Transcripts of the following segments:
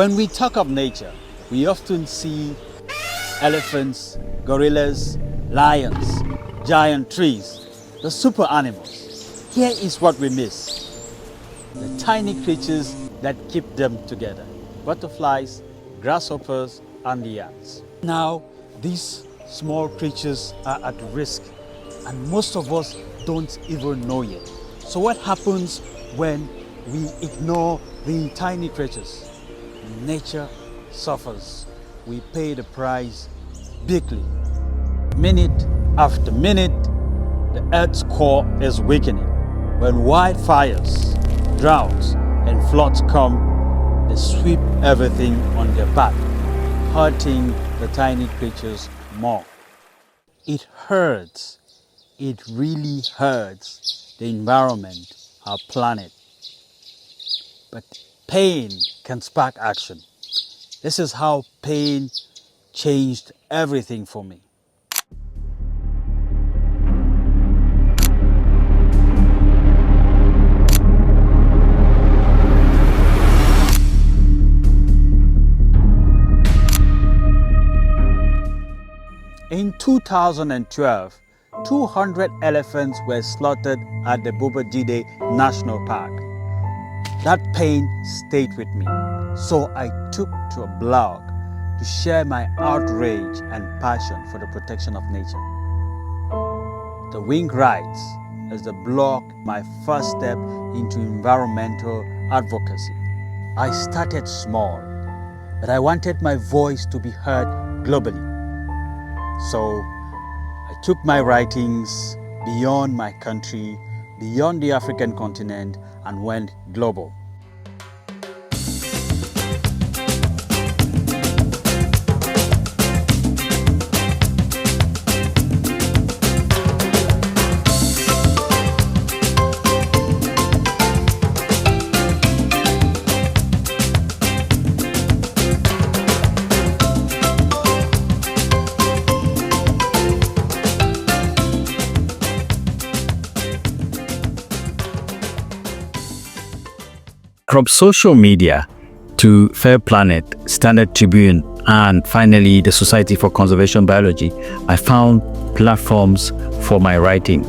When we talk of nature, we often see elephants, gorillas, lions, giant trees, the super animals. Here is what we miss: the tiny creatures that keep them together: butterflies, grasshoppers, and the ants. Now, these small creatures are at risk, and most of us don't even know yet. So what happens when we ignore the tiny creatures? Nature suffers. We pay the price bigly. Minute after minute, the Earth's core is weakening. When wildfires, droughts, and floods come, they sweep everything on their back, hurting the tiny creatures more. It hurts. It really hurts the environment, our planet. But pain can spark action. This is how pain changed everything for me. In 2012, 200 elephants were slaughtered at the Boba-Jide National Park. That pain stayed with me, so I took to a blog to share my outrage and passion for the protection of nature. The Winged Rights is the blog, my first step into environmental advocacy. I started small, but I wanted my voice to be heard globally. So I took my writings beyond my country, beyond the African continent, and went global. From social media to Fair Planet, Standard Tribune, and finally the Society for Conservation Biology, I found platforms for my writing,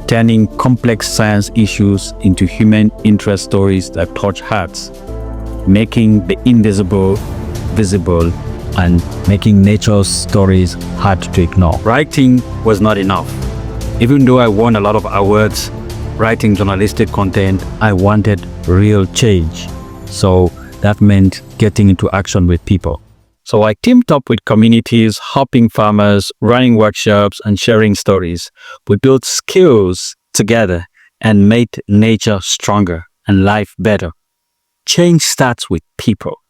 turning complex science issues into human interest stories that touch hearts, making the invisible visible, and making nature's stories hard to ignore. Writing was not enough. Even though I won a lot of awards writing journalistic content, I wanted real change. So that meant getting into action with people. So I teamed up with communities, helping farmers, running workshops, and sharing stories. We built skills together and made nature stronger and life better. Change starts with people,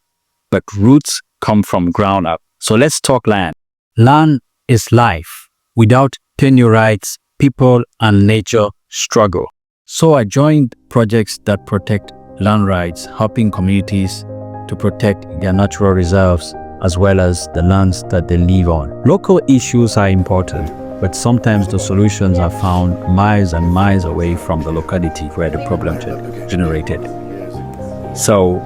but roots come from ground up. So let's talk land. Land is life. Without tenure rights, people and nature struggle. So I joined projects that protect land rights, helping communities to protect their natural reserves as well as the lands that they live on. Local issues are important, but sometimes the solutions are found miles and miles away from the locality where the problem generated. So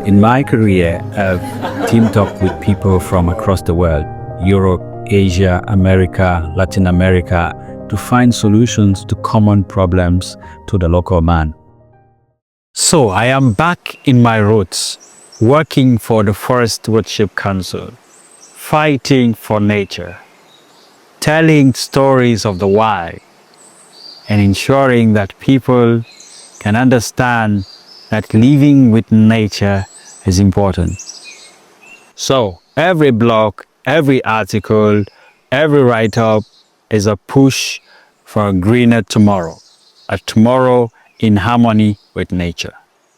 in my career, I've teamed up with people from across the world, Europe, Asia, America, Latin America, to find solutions to common problems to the local man. So I am back in my roots, working for the Forest Stewardship Council, fighting for nature, telling stories of the wild, and ensuring that people can understand that living with nature is important. So every blog, every article, every write-up is a push for a greener tomorrow, a tomorrow in harmony with nature.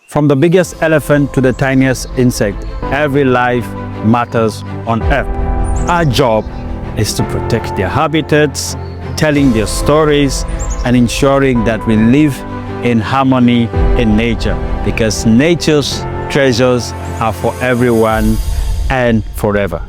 From the biggest elephant to the tiniest insect, every life matters on Earth. Our job is to protect their habitats, telling their stories, and ensuring that we live in harmony in nature, because nature's treasures are for everyone and forever.